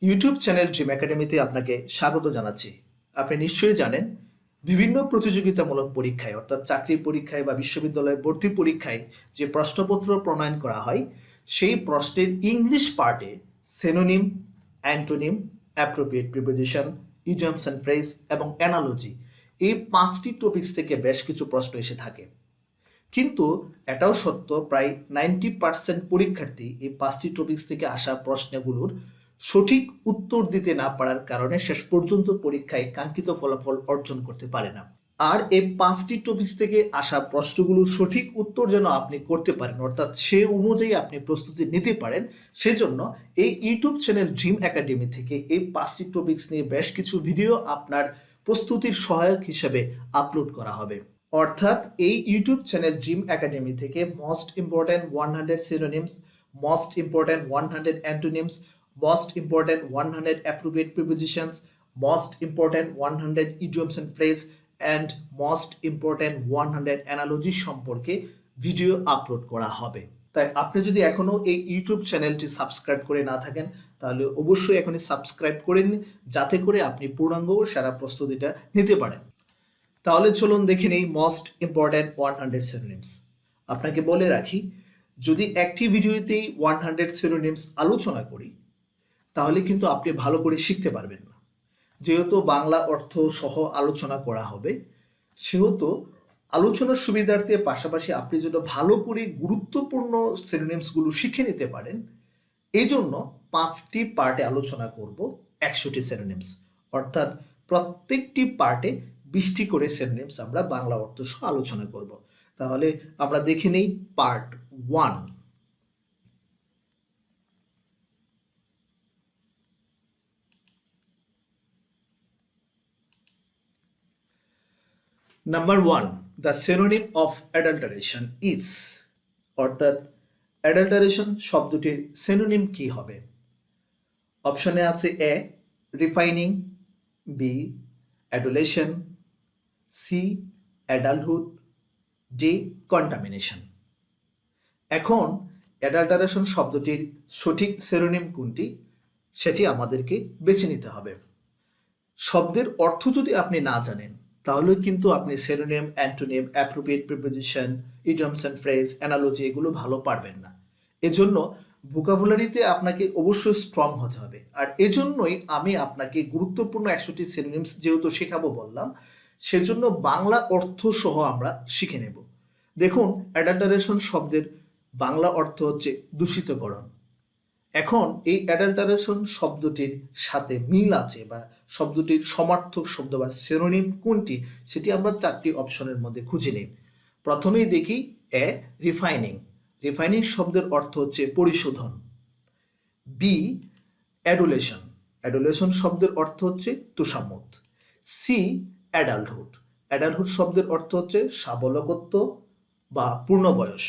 YouTube channel dream একাডেমিতে আপনাকে স্বাগত জানাচ্ছি। আপনি নিশ্চয়ই জানেন, বিভিন্ন প্রতিযোগিতামূলক পরীক্ষায় অর্থাৎ চাকরির পরীক্ষায় বা বিশ্ববিদ্যালয় ভর্তি পরীক্ষায় যে প্রশ্নপত্র প্রণয়ন করা হয়, সেই প্রশ্নের ইংলিশ পার্টে synonym, antonym, appropriate preposition, idioms and phrase এবং অ্যানালজি, এই 5টি টপিকস থেকে বেশ কিছু প্রশ্ন এসে থাকে। কিন্তু এটাও সত্য, প্রায় 90% পরীক্ষার্থী এই 5টি টপিকস থেকে আসা প্রশ্নগুলোর সঠিক উত্তর দিতে না পারার কারণে শেষ পর্যন্ত পরীক্ষায় কাঙ্ক্ষিত ফলাফল অর্জন করতে পারে না। আর এই 5টি টপিকস থেকে আসা প্রশ্নগুলোর সঠিক উত্তর যেন আপনি করতে পারেন, অর্থাৎ সে অনুযায়ী আপনি প্রস্তুতি নিতে পারেন, সেজন্য এই ইউটিউব চ্যানেল ড্রিম একাডেমি থেকে এই 5টি টপিকস নিয়ে বেশ কিছু ভিডিও আপনার প্রস্তুতির সহায়ক হিসেবে আপলোড করা হবে। অর্থাৎ এই ইউটিউব চ্যানেল ড্রিম একাডেমি থেকে most important 100 synonyms, most important 100 antonyms, most important 100 appropriate prepositions, most important 100 idioms and phrase, and most important 100 analogy সম্পর্কে ভিডিও আপলোড করা হবে। তাই আপনি যদি এখনো এই ইউটিউব চ্যানেলটি সাবস্ক্রাইব করে না থাকেন, তাহলে অবশ্যই এখনই সাবস্ক্রাইব করে নিন, যাতে করে আপনি পূর্ণাঙ্গ সারা প্রস্তুতিটা নিতে পারেন। তাহলে চলুন দেখে নেই মোস্ট ইম্পর্ট্যান্ট 100 সিনোনিমস। আপনাকে বলে রাখি, যদি একটি ভিডিওতেই 100 সিনোনিমস আলোচনা করি, তাহলে কিন্তু আপনি ভালো করে শিখতে পারবেন না। যেহেতু বাংলা অর্থ সহ আলোচনা করা হবে, সেহেতু আলোচনার সুবিধার্থে পাশাপাশি আপনি যেন ভালো করে গুরুত্বপূর্ণ সিনোনিমসগুলো শিখে নিতে পারেন, এই জন্য 5টি পার্টে আলোচনা করব 100টি সিনোনিমস। অর্থাৎ প্রত্যেকটি পার্টে 20টি করে সিনোনিমস আমরা বাংলা অর্থ সহ আলোচনা করব। তাহলে আমরা দেখে নেই part 1। Number 1, the synonym of adulteration is, অর্থাৎ অ্যাডাল্টারেশন শব্দটির সিনোনিম কি হবে? অপশনে আছে A refining, B adulation, C adulthood, D contamination. এখন অ্যাডাল্টারেশন শব্দটির সঠিক সিনোনিম কোনটি সেটি আমাদেরকে বেছে নিতে হবে। শব্দের অর্থ যদি আপনি না জানেন, তাহলে কিন্তু আপনি synonym, antonym, appropriate preposition, idioms and phrase, analogy এগুলো ভালো পারবেন না। এজন্য ভোকাবুলারিতে আপনাকে অবশ্যই স্ট্রং হতে হবে। আর এজন্যই আমি আপনাকে গুরুত্বপূর্ণ 100টি সিনোনিমস যেহেতু শেখাবো বললাম, সেজন্য বাংলা অর্থ সহ আমরা শিখে নেব। দেখুন, অ্যাডাল্টারেশন শব্দের বাংলা অর্থ হচ্ছে দূষিতকরণ। এখন এই অ্যাডাল্টারেশন শব্দটির সাথে মিল আছে বা শব্দটির সমার্থক শব্দ বা সিনোনিম কোনটি, সেটি আমরা 4টি অপশনের মধ্যে খুঁজে নিই। প্রথমেই দেখি এ রিফাইনিং। রিফাইনিং শব্দের অর্থ হচ্ছে পরিশোধন। বি অ্যাডুলেশন। অ্যাডুলেশন শব্দের অর্থ হচ্ছে তোষামোদ। C adulthood. অ্যাডাল্টহুড শব্দের অর্থ হচ্ছে সাবলকত্ব বা পূর্ণবয়স।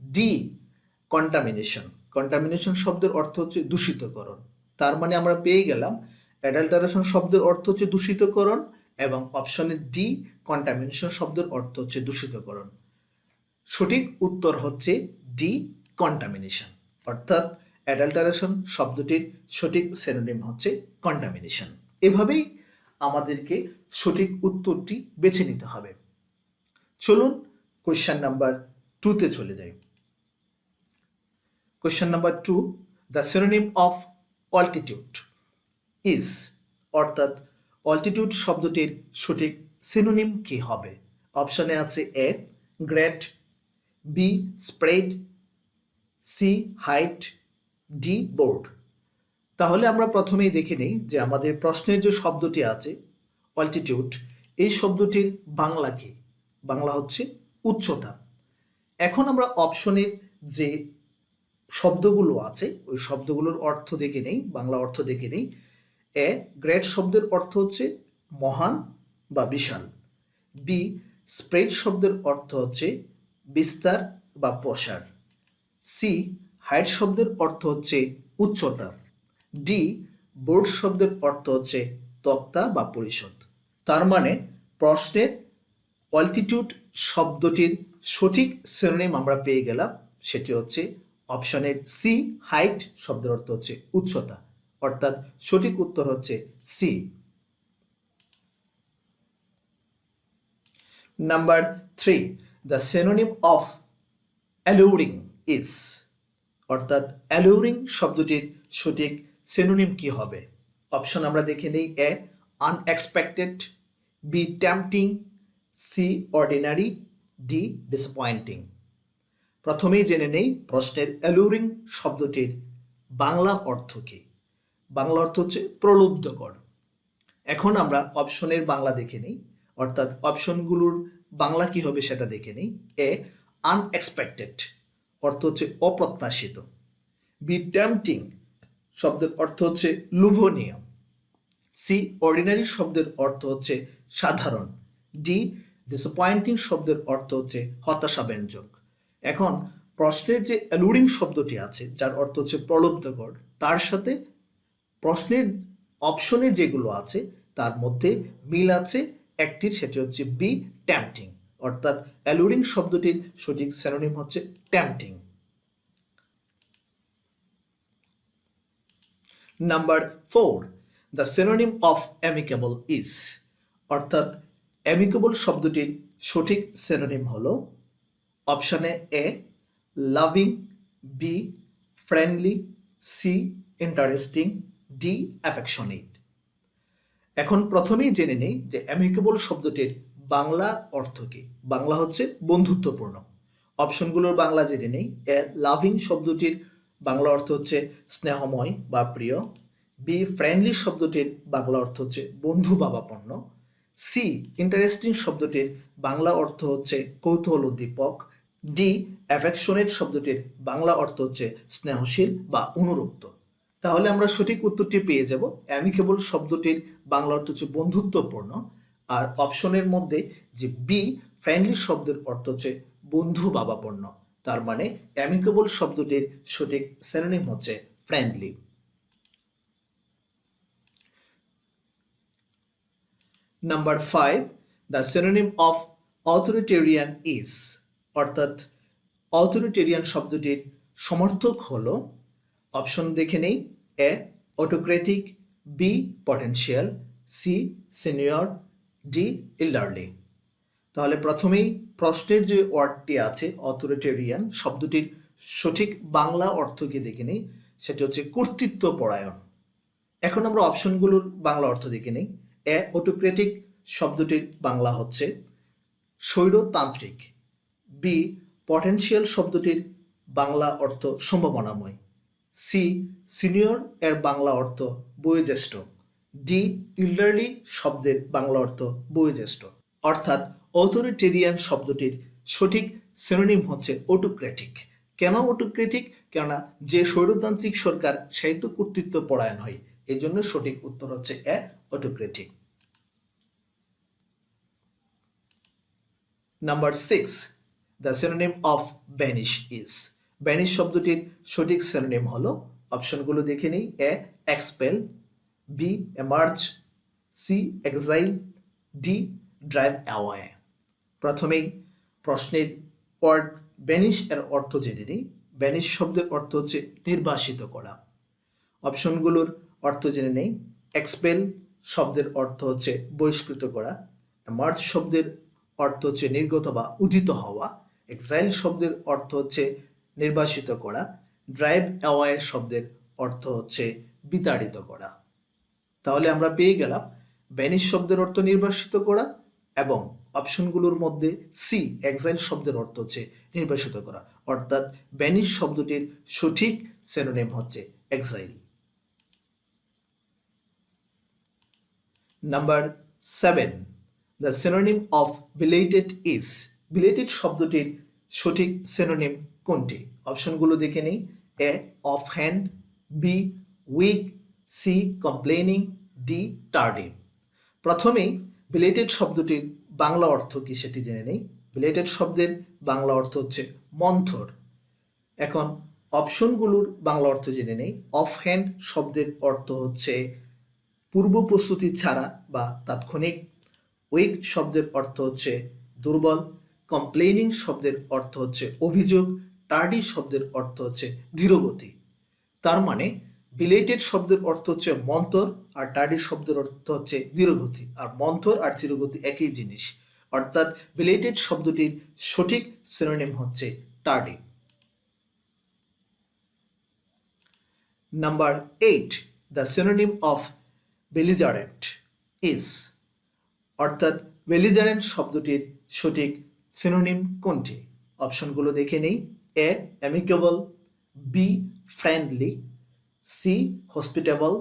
D contamination. কন্টামিনেশন শব্দের অর্থ হচ্ছে দূষিতকরণ। তার মানে আমরা পেয়ে গেলাম অ্যাডাল্টারেশন শব্দের অর্থ হচ্ছে দূষিতকরণ এবং অপশনে ডি কন্টামিনেশন শব্দের অর্থ হচ্ছে দূষিতকরণ। সঠিক উত্তর হচ্ছে ডি কন্টামিনেশন। অর্থাৎ অ্যাডাল্টারেশন শব্দটির সঠিক সিনোনিম হচ্ছে কন্টামিনেশন। এভাবেই আমাদেরকে সঠিক উত্তরটি বেছে নিতে হবে। চলুন কোয়েশ্চেন নাম্বার 2-তে চলে যাই। Question number 2, the synonym of altitude is, অর্থাৎ অল্টিটিউড শব্দটির সঠিক সিনোনিম কি হবে? অপশনে আছে A great, B spread, C height, D board. তাহলে আমরা প্রথমেই দেখে নেই যে আমাদের প্রশ্নের যে শব্দটি আছে অল্টিটিউড, এই শব্দটির বাংলা কি? বাংলা হচ্ছে উচ্চতা। এখন আমরা অপশনের যে শব্দগুলো আছে ওই শব্দগুলোর অর্থ দেখে নেই, বাংলা অর্থ দেখে নেই। এ গ্রেট শব্দের অর্থ হচ্ছে মহান বা বিশাল। বি স্প্রেড শব্দের অর্থ হচ্ছে বিস্তার বা প্রসার। সি হাইট শব্দের অর্থ হচ্ছে উচ্চতা। ডি বোর্ড শব্দের অর্থ হচ্ছে তক্তা বা পরিষদ। তার মানে প্রশ্নের অল্টিটিউড শব্দটির সঠিক সিনোনিম আমরা পেয়ে গেলাম, সেটি হচ্ছে অপশনের সি হাইট শব্দের অর্থ হচ্ছে উচ্চতা। অর্থাৎ সঠিক উত্তর হচ্ছে C. Number 3, the synonym of alluring is, অর্থাৎ অ্যালুরিং শব্দটির সঠিক সিনোনিম কি হবে? অপশন আমরা দেখে নেই। A unexpected, B tempting, C ordinary, D disappointing. প্রথমেই জেনে নেই প্রশ্নের অ্যালুরিং শব্দটির বাংলা অর্থ কি। বাংলা অর্থ হচ্ছে প্রলুব্ধকর। এখন আমরা অপশনের বাংলা দেখে নিই, অর্থাৎ অপশনগুলোর বাংলা কি হবে সেটা দেখে নিই। এ আনএক্সপেক্টেড অর্থ হচ্ছে অপ্রত্যাশিত, বি টেম্পটিং শব্দের অর্থ হচ্ছে লোভনীয়, সি অর্ডিনারি শব্দের অর্থ হচ্ছে সাধারণ, ডি ডিসঅ্যাপয়েন্টিং শব্দের অর্থ হচ্ছে হতাশাব্যঞ্জক। এখন প্রশ্নের যে অ্যালুরিং শব্দটি আছে যার অর্থ হচ্ছে প্রলুব্ধকর, তার সাথে প্রশ্নের অপশনে যেগুলো আছে তার মধ্যে মিল আছে একটির, সেটি হচ্ছে বি টেম্পটিং, অর্থাৎ অ্যালুরিং শব্দটির সঠিক সিনোনিম হচ্ছে tempting. Number 4, the synonym of amicable is, অর্থাৎ অ্যামিকেবল শব্দটির সঠিক সিনোনিম হলো অপশানে A loving, B friendly, C interesting, D affectionate. এখন প্রথমেই জেনে নেই যে অ্যামিকেবল শব্দটির বাংলা অর্থ কি। বাংলা হচ্ছে বন্ধুত্বপূর্ণ। অপশনগুলোর বাংলা জেনে নেই। এ লাভিং শব্দটির বাংলা অর্থ হচ্ছে স্নেহময় বা প্রিয়, বি ফ্রেন্ডলি শব্দটির বাংলা অর্থ হচ্ছে বন্ধুভাবাপন্ন, সি ইন্টারেস্টিং শব্দটির বাংলা অর্থ হচ্ছে কৌতূহল উদ্দীপক, ডি অ্যাফেকশনেট শব্দটির বাংলা অর্থ হচ্ছে স্নেহশীল বা অনুরক্ত। তাহলে আমরা সঠিক উত্তরটি পেয়ে যাব। অ্যামিকেবল শব্দটির বাংলা অর্থ হচ্ছে বন্ধুত্বপূর্ণ, আর অপশনের মধ্যে যে বি ফ্রেন্ডলি শব্দের অর্থ হচ্ছে বন্ধুভাবাপন্ন। তার মানে অ্যামিকেবল শব্দটির সঠিক সিনোনিম হচ্ছে friendly. Number 5, the synonym of authoritarian is, অর্থাৎ অথরিটেরিয়ান শব্দটির সমর্থক হলো, অপশন দেখে নেই। A autocratic, B potential, C senior, D elderly. তাহলে প্রথমেই প্রশ্নের যে ওয়ার্ডটি আছে অথরিটেরিয়ান শব্দটির সঠিক বাংলা অর্থ কি দেখে নেই, সেটি হচ্ছে কর্তৃত্ব পরায়ণ। এখন আমরা অপশনগুলোর বাংলা অর্থ দেখে নেই। এ অটোক্রেটিক শব্দটির বাংলা হচ্ছে স্বৈরতান্ত্রিক, বি পটেনশিয়াল শব্দটির বাংলা অর্থ সম্ভাবনাময়, সি সিনিয়র এর বাংলা অর্থ বয়োজ্যেষ্ঠ, ডি ইল্ডারলি শব্দের বাংলা অর্থ বয়োজ্যেষ্ঠ। অর্থাৎ অথরিটেরিয়ান শব্দটির সঠিক সিনোনিম হচ্ছে অটোক্রেটিক। কেন অটোক্রেটিক? কেননা যে স্বৈরতান্ত্রিক সরকার সেই তো কর্তৃত্ব পরায়ণ হয়, এই জন্য সঠিক উত্তর হচ্ছে A autocratic. Number 6, the synonym of vanish is. Vanish শব্দটির সঠিক সিনোনিম হলো, অপশনগুলো দেখে নিই। A expel, B emerge, C exile, D drive away. প্রথমেই প্রশ্নের ওয়ার্ড ভ্যানিশ এর অর্থ জেনে নিই। ভ্যানিশ শব্দের অর্থ হচ্ছে নির্বাসিত করা। অপশনগুলোর অর্থ জেনে নেই। এক্সপেল শব্দের অর্থ হচ্ছে বহিষ্কৃত করা, এমার্জ শব্দের অর্থ হচ্ছে নির্গত বা উদিত হওয়া, এক্সাইল শব্দের অর্থ হচ্ছে নির্বাসিত করা, ড্রাইভ অ্যাওয়ে শব্দের অর্থ হচ্ছে বিতাড়িত করা। তাহলে আমরা পেয়ে গেলাম ভ্যানিশ শব্দের অর্থ নির্বাসিত করা, এবং অপশনগুলোর মধ্যে সি এক্সাইল শব্দের অর্থ হচ্ছে নির্বাসিত করা, অর্থাৎ ভ্যানিশ শব্দটির সঠিক সিনোনিম হচ্ছে exile. Number 7, the synonym of belated is. Belated শব্দটির সঠিক সিনোনিম কোনটি? অপশনগুলো দেখে নেই। A off hand, B weak, C complaining, D tardy. প্রথমেই বিলেটেড শব্দটির বাংলা অর্থ কি সেটি জেনে নেই। বিলেটেড শব্দের বাংলা অর্থ হচ্ছে মন্থর। এখন অপশনগুলোর বাংলা অর্থ জেনে নেই। অফ হ্যান্ড শব্দের অর্থ হচ্ছে পূর্ব প্রস্তুতি ছাড়া বা তাৎক্ষণিক, উইক শব্দের অর্থ হচ্ছে দুর্বল, কমপ্লেনিং শব্দের অর্থ হচ্ছে অভিযোগ, টার্ডি শব্দের অর্থ হচ্ছে ধীরগতি। তার মানে বিলেটেড শব্দের অর্থ হচ্ছে মন্তর, আর টার্ডি শব্দের অর্থ হচ্ছে ধীরগতি। আর মন্তর আর ধীরগতি একই জিনিস, অর্থাৎ বিলেটেড শব্দটির সঠিক সিনোনিম হচ্ছে tardy. Number 8, the synonym of belligerent is, অর্থাৎ বেলিজারেন্ট শব্দটির সঠিক সিনোনিম কোনটি? অপশনগুলো দেখে নেই। A amicable, B friendly, C hospitable,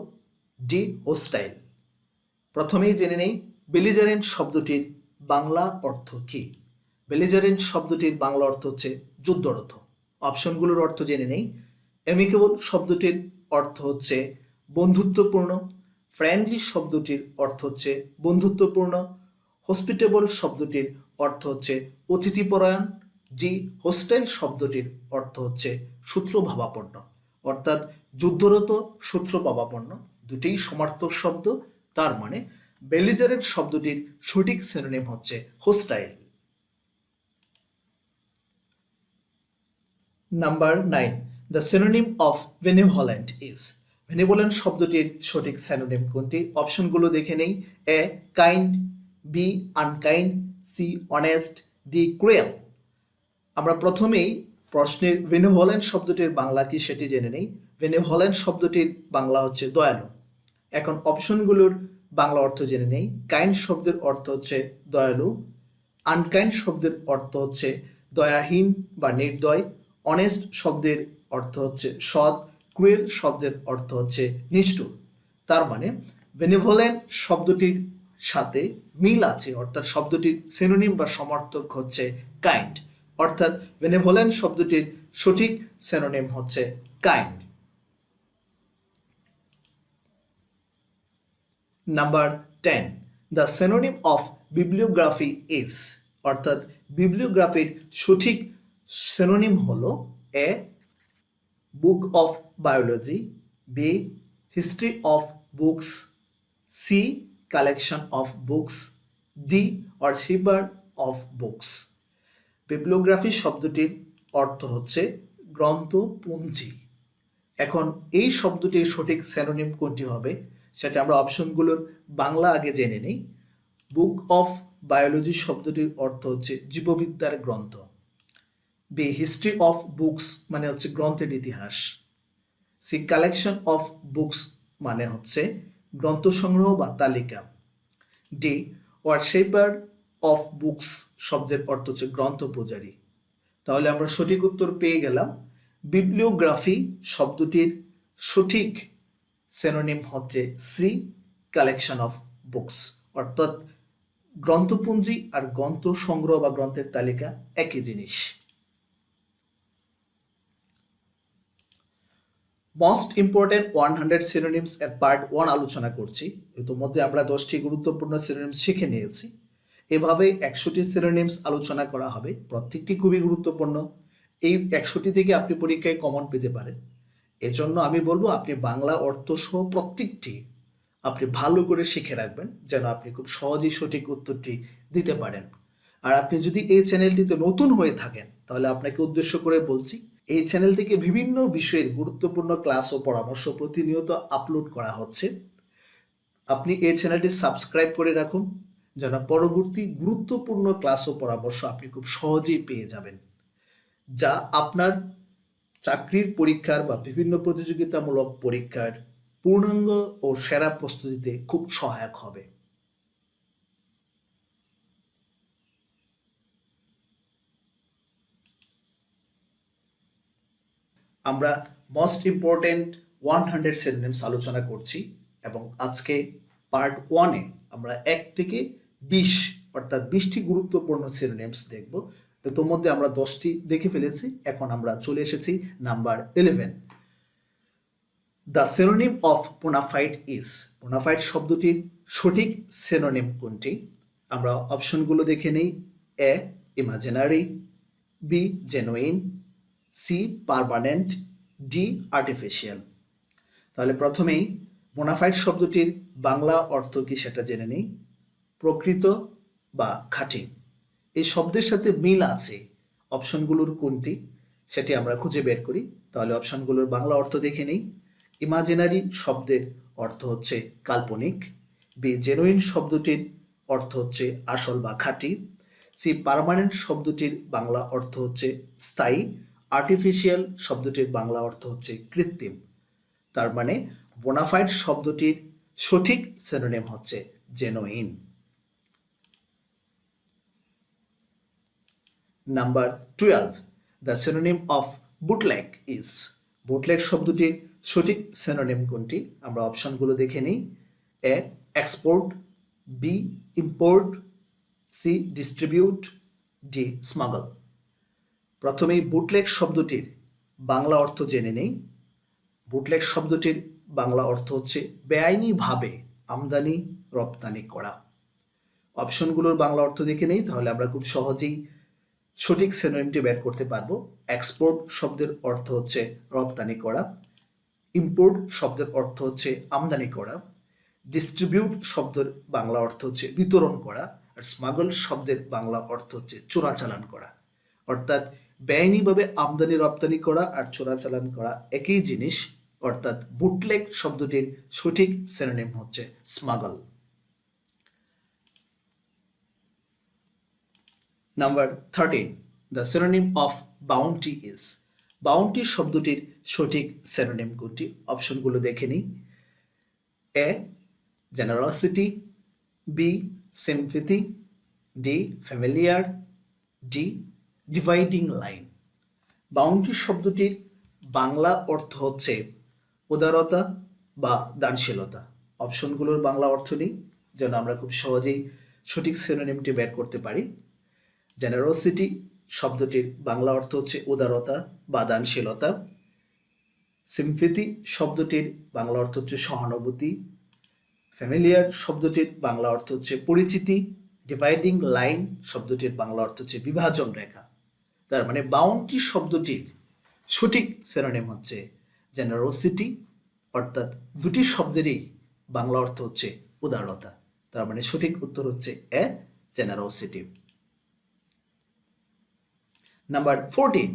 D hostile. প্রথমেই জেনে নেই বেলিজারেন্ট শব্দটির বাংলা অর্থ কি। বেলিজারেন্ট শব্দটির বাংলা অর্থ হচ্ছে যুদ্ধরত। অপশনগুলোর অর্থ জেনে নেই। অ্যামিকেবল শব্দটির অর্থ হচ্ছে বন্ধুত্বপূর্ণ, ফ্রেন্ডলি শব্দটির অর্থ হচ্ছে বন্ধুত্বপূর্ণ, হসপিটেবল শব্দটির অর্থ হচ্ছে অতিথিপরায়ণ, ডি হোস্টাইল শব্দটির অর্থ হচ্ছে সূত্রভাবাপন্ন। অর্থাৎ যুদ্ধরত, সূত্রভাবাপন্ন দুটিই সমার্থক শব্দ, তার মানে বেলিজারেন্ট শব্দটির সঠিক সিনোনিম হচ্ছে hostile. Number 9, the synonym of benevolent is. Benevolent শব্দটির সঠিক সিনোনিম কোনটি? অপশনগুলো দেখে নেই। A kind, B unkind, C honest, D cruel. আমরা প্রথমেই প্রশ্নের বেনেভোলেন্ট শব্দটির বাংলা কি সেটি জেনে নেই। বেনেভোলেন্ট শব্দটির বাংলা হচ্ছে দয়ালু। এখন অপশনগুলোর বাংলা অর্থ জেনে নেই। কাইন্ড শব্দের অর্থ হচ্ছে দয়ালু, আনকাইন্ড শব্দের অর্থ হচ্ছে দয়াহীন বা নির্দয়, অনেস্ট শব্দের অর্থ হচ্ছে সৎ, ক্রুয়েল শব্দের অর্থ হচ্ছে নিষ্ঠুর। তার মানে বেনেভোলেন্ট শব্দটির সাথে মিল আছে, অর্থাৎ শব্দটির সিনোনিম বা সমার্থক হচ্ছে কাইন্ড, অর্থাৎ বেনেভোলেন্ট শব্দটির সঠিক সিনোনিম হচ্ছে kind. Number 10, the synonym of bibliography is, অর্থাৎ বিবলিওগ্রাফির সঠিক সিনোনিম হলো A book of biology, B history of books, C collection of books, D archiver of books. Bibliography শব্দটির অর্থ হচ্ছে গ্রন্থপুঞ্জি। এখন এই শব্দটির সঠিক সিনোনিম কোনটি হবে সেটা আমরা অপশনগুলোর বাংলা আগে জেনে নেই। বুক অফ বায়োলজি শব্দটির অর্থ হচ্ছে জীববিদ্যার গ্রন্থ, বি হিস্ট্রি অফ বুকস মানে হচ্ছে গ্রন্থের ইতিহাস, সি কালেকশন অফ বুকস মানে হচ্ছে গ্রন্থ সংগ্রহ বা তালিকা, ডি ওয়ার্কশেপার অফ বুকস শব্দের অর্থ হচ্ছে গ্রন্থ পূজারী। তাহলে আমরা সঠিক উত্তর পেয়ে গেলাম। বিবলিওগ্রাফি শব্দটির সঠিক সিনোনিম হচ্ছে সি কালেকশন অফ বুকস, অর্থাৎ গ্রন্থপুঞ্জি আর গ্রন্থ সংগ্রহ বা গ্রন্থের তালিকা একই জিনিস। মোস্ট ইম্পর্টেন্ট 100 সিনোনিমস এর পার্ট 1 আলোচনা করছি। ইতিমধ্যে আমরা 10টি গুরুত্বপূর্ণ সিনোনিমস শিখে নিয়েছি। এভাবে 100টি সিনোনিমস আলোচনা করা হবে, প্রত্যেকটি খুবই গুরুত্বপূর্ণ। এই 100টি থেকে আপনি পরীক্ষায় কমন পেতে পারেন। এজন্য আমি বলবো আপনি বাংলা অর্থ সহ প্রত্যেকটি আপনি ভালো করে শিখে রাখবেন, যেন আপনি খুব সহজেই সঠিক উত্তরটি দিতে পারেন। আর আপনি যদি এই চ্যানেলটিতে নতুন হয়ে থাকেন তাহলে আপনাকে উদ্দেশ্য করে বলছি, এই চ্যানেল থেকে বিভিন্ন বিষয়ের গুরুত্বপূর্ণ ক্লাস ও পরামর্শ প্রতিনিয়ত আপলোড করা হচ্ছে। আপনি এই চ্যানেলটি সাবস্ক্রাইব করে রাখুন, যেন পরবর্তী গুরুত্বপূর্ণ ক্লাস ও পরামর্শ আপনি খুব সহজেই পেয়ে যাবেন, যা আপনার চাকরির পরীক্ষার বা বিভিন্ন প্রতিযোগিতামূলক পরীক্ষার পূর্ণাঙ্গ ও সেরা প্রস্তুতিতে খুব সহায়ক হবে। আমরা মোস্ট ইম্পর্টেন্ট 100 সিনোনিমস আলোচনা করছি এবং আজকে পার্ট 1-এ আমরা 1 থেকে 20 অর্থাৎ 20টি গুরুত্বপূর্ণ সিনোনিমস দেখব। তো তোর মধ্যে আমরা 10টি দেখে ফেলেছি, এখন আমরা চলে এসেছি number 11। The synonym of bona fide is, bona fide শব্দটির সঠিক সিনোনিম কোনটি? আমরা অপশনগুলো দেখে নেই। A imaginary, B genuine, C permanent, D artificial. তাহলে প্রথমেই বোনাফাইড শব্দটির বাংলা অর্থ কি সেটা জেনে নেই। প্রকৃত বা খাঁটি। এই শব্দের সাথে মিল আছে অপশনগুলোর কোনটি সেটি আমরা খুঁজে বের করি। তাহলে অপশনগুলোর বাংলা অর্থ দেখে নেই। ইমাজিনারি শব্দের অর্থ হচ্ছে কাল্পনিক। বি জেনুইন শব্দটির অর্থ হচ্ছে আসল বা খাঁটি। সি পার্মানেন্ট শব্দটির বাংলা অর্থ হচ্ছে স্থায়ী। আর্টিফিশিয়াল শব্দটির বাংলা অর্থ হচ্ছে কৃত্রিম। তার মানে বোনাফাইড শব্দটির সঠিক সিনোনিম হচ্ছে genuine. Number 12, the synonym of bootleg is. Bootleg শব্দটির সঠিক সিনোনিম কোনটি? আমরা অপশনগুলো দেখে নিই। A export, B import, C distribute, D smuggle. প্রথমেই বুটলেগ শব্দটির বাংলা অর্থ জেনে নেই। বুটলেগ শব্দটির বাংলা অর্থ হচ্ছে বেআইনিভাবে আমদানি রপ্তানি করা। অপশনগুলোর বাংলা অর্থ দেখে নেই, তাহলে আমরা খুব সহজেই সঠিক সিনোনিমটি বের করতে পারবো। এক্সপোর্ট শব্দের অর্থ হচ্ছে রপ্তানি করা। ইম্পোর্ট শব্দের অর্থ হচ্ছে আমদানি করা। ডিস্ট্রিবিউট শব্দের বাংলা অর্থ হচ্ছে বিতরণ করা। আর স্মাগল শব্দের বাংলা অর্থ হচ্ছে চোরাচালান করা। অর্থাৎ বেআইনিভাবে আমদানি রপ্তানি করা আর চোরাচালান করা একই জিনিস। অর্থাৎ বুটলেগ শব্দটির সঠিক সিনোনিম হচ্ছে smuggle. Number 13, the synonym of bounty is. Bounty শব্দটির সঠিক সিনোনিম কোনটি? অপশনগুলো দেখে নিই। A generosity, B sympathy, D familiar, D dividing line. Bounty শব্দটির বাংলা অর্থ হচ্ছে উদারতা বা দানশীলতা। অপশনগুলোর বাংলা অর্থ নেই, যেন আমরা খুব সহজেই সঠিক সিনোনিমটি বের করতে পারি। জেনারোসিটি শব্দটির বাংলা অর্থ হচ্ছে উদারতা বা দানশীলতা। সিম্পথি শব্দটির বাংলা অর্থ হচ্ছে সহানুভূতি। ফ্যামিলিয়ার শব্দটির বাংলা অর্থ হচ্ছে পরিচিতি। ডিভাইডিং লাইন শব্দটির বাংলা অর্থ হচ্ছে বিভাজন রেখা। তার মানে বাউন্টি শব্দটির সঠিক সিনোনিম হচ্ছে জেনারোসিটি। অর্থাৎ দুটি শব্দেরই বাংলা অর্থ হচ্ছে উদারতা। তার মানে সঠিক উত্তর হচ্ছে A generosity. Number 14,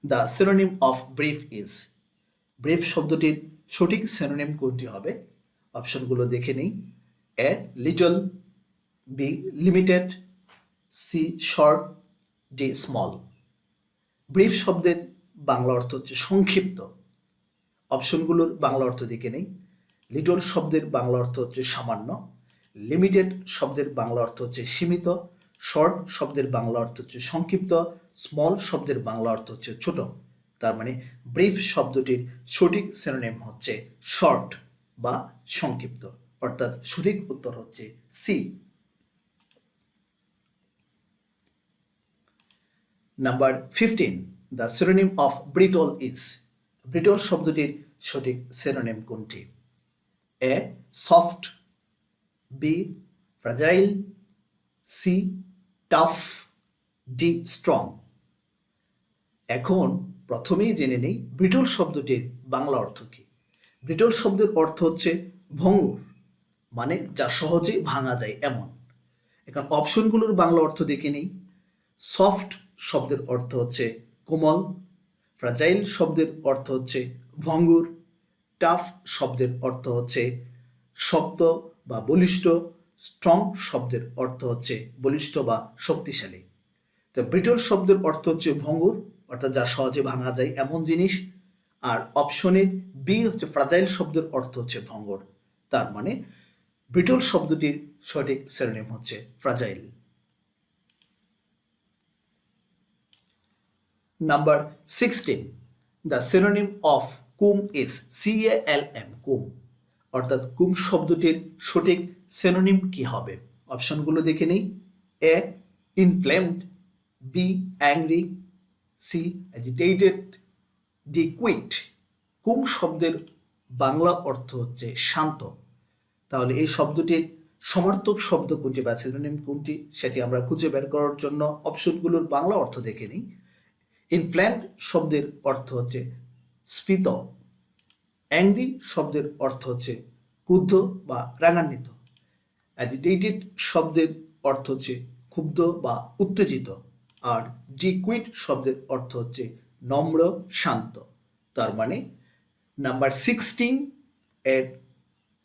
the synonym of brief is. Brief শব্দটির সঠিক সিনোনিম কোনটি হবে? অপশনগুলো দেখে নিই। A little, B limited, C short, D small. Brief শব্দের বাংলা অর্থ হচ্ছে সংক্ষিপ্ত। অপশনগুলোর বাংলা অর্থ দেখে নেই। লিটল শব্দের বাংলা অর্থ হচ্ছে সামান্য। লিমিটেড শব্দের বাংলা অর্থ হচ্ছে সীমিত। শর্ট শব্দের বাংলা অর্থ হচ্ছে সংক্ষিপ্ত। স্মল শব্দের বাংলা অর্থ হচ্ছে ছোট। তার মানে ব্রিফ শব্দটির সঠিক সিনোনিম হচ্ছে শর্ট বা সংক্ষিপ্ত। অর্থাৎ সঠিক উত্তর হচ্ছে C. Number 15, the synonym of brittle is. Brittle শব্দটির সঠিক সিনোনিম কোনটি? A soft, B fragile, C tough, D strong. এখন প্রথমেই জেনে নেই ব্রিটল শব্দটির বাংলা অর্থ কি। ব্রিটল শব্দের অর্থ হচ্ছে ভঙ্গুর, মানে যা সহজে ভাঙা যায় এমন। এখন অপশনগুলোর বাংলা অর্থ দেখে নিই। সফট শব্দের অর্থ হচ্ছে কোমল। ফ্রাজাইল শব্দের অর্থ হচ্ছে ভঙ্গুর। টাফ শব্দের অর্থ হচ্ছে শক্ত বা বলিষ্ঠ। স্ট্রং শব্দের অর্থ হচ্ছে বলিষ্ঠ বা শক্তিশালী। তো ব্রিটল শব্দের অর্থ হচ্ছে ভঙ্গুর, অর্থাৎ যা সহজে ভাঙা যায় এমন জিনিস। আর অপশনের বি হচ্ছে ফ্রাজাইল শব্দের অর্থ হচ্ছে ভঙ্গুর। তার মানে ব্রিটল শব্দটির সঠিক সিনোনিম হচ্ছে fragile. Number 16, the synonym of কুম ইজ। CALM, কুম। অর্থাৎ কুম শব্দটির সঠিক সিনোনিম কি হবে? অপশনগুলো দেখে নেই। A inflamed, B angry, C agitated, D quiet. Calm শব্দের বাংলা অর্থ হচ্ছে শান্ত। তাহলে এই শব্দটির সমার্থক শব্দ কোনটি বা সিনোনিম কোনটি সেটি আমরা খুঁজে বের করার জন্য অপশনগুলোর বাংলা অর্থ দেখে নিই। ইনফ্ল্যামড শব্দের অর্থ হচ্ছে স্ফীত। অ্যাংরি শব্দের অর্থ হচ্ছে ক্রুদ্ধ বা রাগান্বিত। অ্যাজিটেটেড শব্দের অর্থ হচ্ছে ক্ষুব্ধ বা উত্তেজিত। আর ডিকুইট শব্দের অর্থ হচ্ছে নম্র শান্ত। তার মানে নাম্বার 16 এর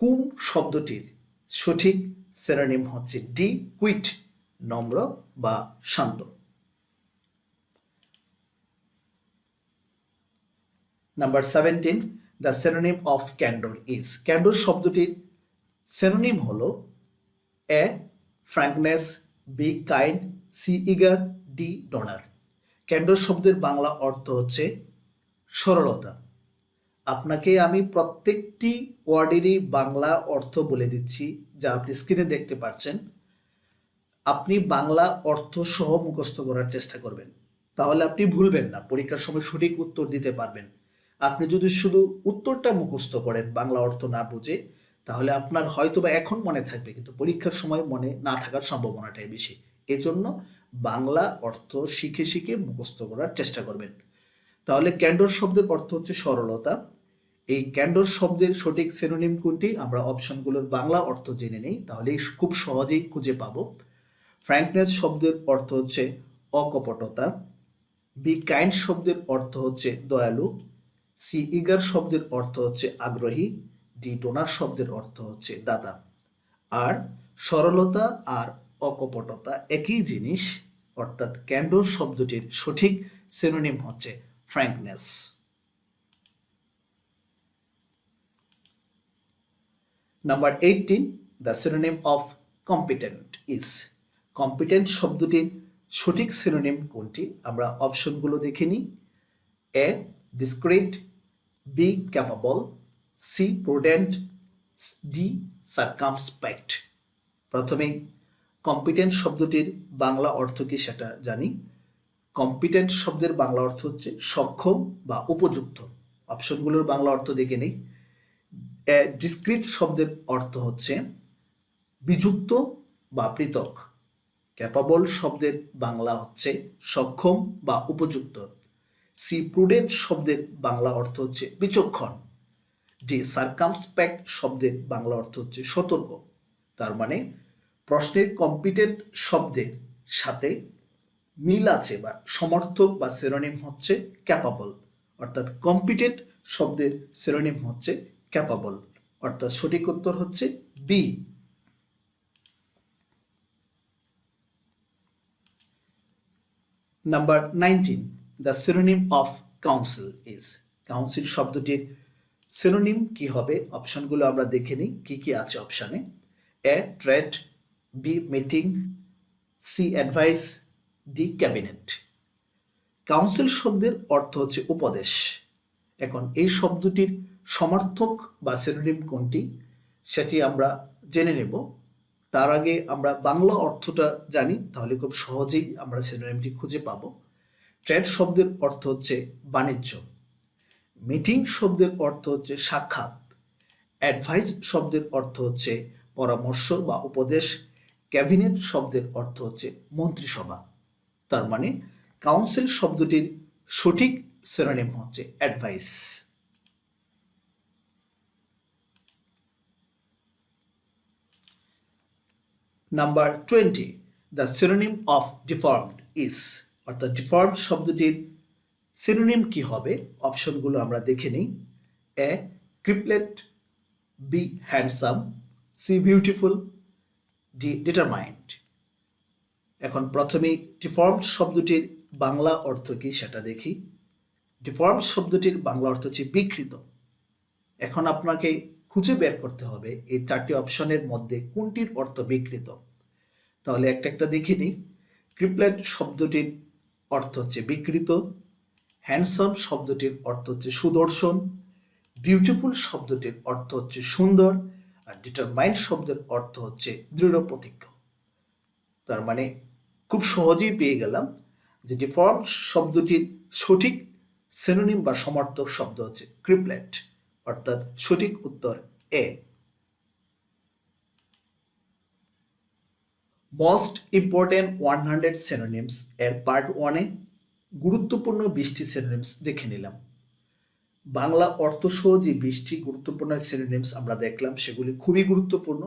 কুম শব্দটির সঠিক সিনোনিম হচ্ছে ডি কুইট, নম্র বা শান্ত। Number 17, the synonym of candour is. Candour শব্দটির সিনোনিম হলো A frankness, B kind, C eager, D donor. Candour শব্দের বাংলা অর্থ হচ্ছে সরলতা। আপনাকে আমি প্রত্যেকটি ওয়ার্ডেরই বাংলা অর্থ বলে দিচ্ছি, যা আপনি স্ক্রিনে দেখতে পাচ্ছেন। আপনি বাংলা অর্থ সহ মুখস্থ করার চেষ্টা করবেন, তাহলে আপনি ভুলবেন না, পরীক্ষার সময় সঠিক উত্তর দিতে পারবেন। আপনি যদি শুধু উত্তরটা মুখস্থ করেন বাংলা অর্থ না বুঝে, তাহলে আপনার হয়তোবা এখন মনে থাকবে, কিন্তু পরীক্ষার সময় মনে না থাকার সম্ভাবনাটাই বেশি। এজন্য বাংলা অর্থ শিখে শিখে মুখস্থ করার চেষ্টা করবেন। তাহলে ক্যান্ডোর শব্দের অর্থ হচ্ছে সরলতা। এই ক্যান্ডোর শব্দের সঠিক সিনোনিম কোনটি, আমরা অপশনগুলোর বাংলা অর্থ জেনে নেই, তাহলে খুব সহজেই খুঁজে পাবো। ফ্র্যাঙ্কনেস শব্দের অর্থ হচ্ছে অকপটতা, বি কাইন্ড শব্দের অর্থ হচ্ছে দয়ালু, সি ইগার শব্দের অর্থ হচ্ছে আগ্রহী, ডি ডোনার শব্দের অর্থ হচ্ছে দাতা। আর সরলতা আর অকপটতা একই জিনিস, অর্থাৎ ক্যান্ডোর শব্দটির সঠিক সিনোনিম হচ্ছে frankness. Number 18, the synonym of competent is. Competent শব্দটির সঠিক সিনোনিম কোনটি, আমরা অপশনগুলো দেখে নিই। A discreet, B capable, C prudent, D circumspect. প্রথমেই কম্পিটেন্ট শব্দটির বাংলা অর্থ কি সেটা জানি। কম্পিটেন্ট শব্দের বাংলা অর্থ হচ্ছে সক্ষম বা উপযুক্ত। অপশনগুলোর বাংলা অর্থ দেখে নেই। ডিসক্রিট শব্দের অর্থ হচ্ছে বিযুক্ত বা পৃথক। ক্যাপাবল শব্দের বাংলা হচ্ছে সক্ষম বা উপযুক্ত। সি প্রুডেন্ট শব্দের বাংলা অর্থ হচ্ছে বিচক্ষণ। ডি সার্কামস্পেক্ট শব্দের বাংলা অর্থ হচ্ছে সতর্ক। তার মানে প্রশ্নের কম্পিটেন্ট শব্দের সাথে মিল আছে বা সমর্থক বা সিনোনিম হচ্ছে ক্যাপাবল, অর্থাৎ কম্পিটেন্ট শব্দের সিনোনিম হচ্ছে ক্যাপাবল, অর্থাৎ সঠিক উত্তর হচ্ছে B. Number 19, the synonym of council is. Council শব্দটির সিনোনিম কি হবে, অপশনগুলো আমরা দেখে নিই কি কি আছে অপশানে। A trade, B meeting, C advice, D cabinet. Council শব্দের অর্থ হচ্ছে উপদেশ। এখন এই শব্দটির সমর্থক বা সিনোনিম কোনটি সেটি আমরা জেনে নেব। তার আগে আমরা বাংলা অর্থটা জানি, তাহলে খুব সহজেই আমরা সিনোনিমটি খুঁজে পাব। ট্রেড শব্দের অর্থ হচ্ছে বাণিজ্য, মিটিং শব্দের অর্থ হচ্ছে সাক্ষাৎ, অ্যাডভাইস শব্দের অর্থ হচ্ছে পরামর্শ বা উপদেশ, ক্যাবিনেট শব্দের অর্থ হচ্ছে মন্ত্রিসভা। তার মানে কাউন্সিল শব্দটির সঠিক সিনোনিম হচ্ছে advice. Number 20, the synonym of deformed is. অর্থাৎ ডিফর্মড শব্দটির সিনোনিম কি হবে, অপশনগুলো আমরা দেখে নিই। A crippled, B handsome, C beautiful, D determined. এখন প্রথমেই ডিফর্মড শব্দটির বাংলা অর্থ কি সেটা দেখি। ডিফর্মড শব্দটির বাংলা অর্থ হচ্ছে বিকৃত। এখন আপনাকে খুঁজে বের করতে হবে এই চারটি অপশনের মধ্যে কোনটির অর্থ বিকৃত। তাহলে একটা একটা দেখে নিই। ক্রিপলেট শব্দটির অর্থ হচ্ছে বিকৃত, হ্যান্ডসাম শব্দটির অর্থ হচ্ছে সুদর্শন, বিউটিফুল শব্দটির অর্থ হচ্ছে সুন্দর, আর ডিটারমাইন্ড শব্দের অর্থ হচ্ছে দৃঢ় প্রতিজ্ঞ। তার মানে খুব সহজেই পেয়ে গেলাম যে ডিফর্মড শব্দটির সঠিক সিনোনিম বা সমর্থক শব্দ হচ্ছে ক্রিপলেট, অর্থাৎ সঠিক উত্তর এ। মোস্ট ইম্পর্টেন্ট 100 সিনোনিমস এর পার্ট 1-এ গুরুত্বপূর্ণ 20টি সিনোনিমস দেখে নিলাম। বাংলা অর্থসহ যে 20টি গুরুত্বপূর্ণ সিনোনিমস আমরা দেখলাম সেগুলি খুবই গুরুত্বপূর্ণ,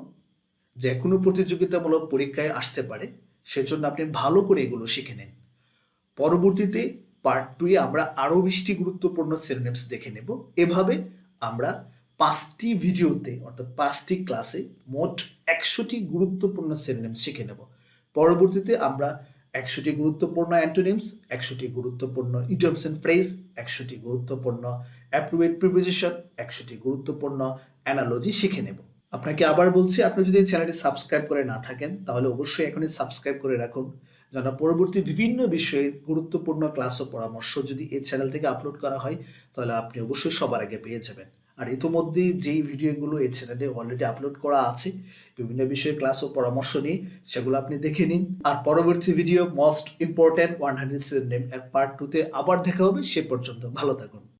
যে কোনো প্রতিযোগিতামূলক পরীক্ষায় আসতে পারে, সেজন্য আপনি ভালো করে এগুলো শিখে নেন। পরবর্তীতে পার্ট 2-এ আমরা আরও 20টি গুরুত্বপূর্ণ সিনোনিমস দেখে নেব। এভাবে আমরা 5টি ভিডিওতে অর্থাৎ 5টি ক্লাসে মোট 100টি গুরুত্বপূর্ণ সিনোনিম শিখে নেব। পরবর্তীতে আমরা 100টি গুরুত্বপূর্ণ অ্যান্টোনিমস, 100টি গুরুত্বপূর্ণ ইডিয়মস এন্ড ফ্রেজ, 100টি গুরুত্বপূর্ণ অ্যাপ্রোপ্রিয়েট প্রিপোজিশন, 100টি গুরুত্বপূর্ণ অ্যানালজি শিখে নেব। আপনাকে আবার বলছি, আপনি যদি এই চ্যানেলটি সাবস্ক্রাইব করে না থাকেন তাহলে অবশ্যই এখনই সাবস্ক্রাইব করে রাখুন, যেন পরবর্তী বিভিন্ন বিষয়ের গুরুত্বপূর্ণ ক্লাস ও পরামর্শ যদি এই চ্যানেল থেকে আপলোড করা হয় তাহলে আপনি অবশ্যই সবার আগে পেয়ে যাবেন। আর ইতোমধ্যে যেই ভিডিওগুলো এই চ্যানেলে অলরেডি আপলোড করা আছে বিভিন্ন বিষয়ের ক্লাস ও পরামর্শ নিয়ে, সেগুলো আপনি দেখে নিন। আর পরবর্তী ভিডিও মোস্ট ইম্পর্ট্যান্ট 100 সিনোনিম এর পার্ট 2 তে আবার দেখা হবে। সে পর্যন্ত ভালো থাকুন।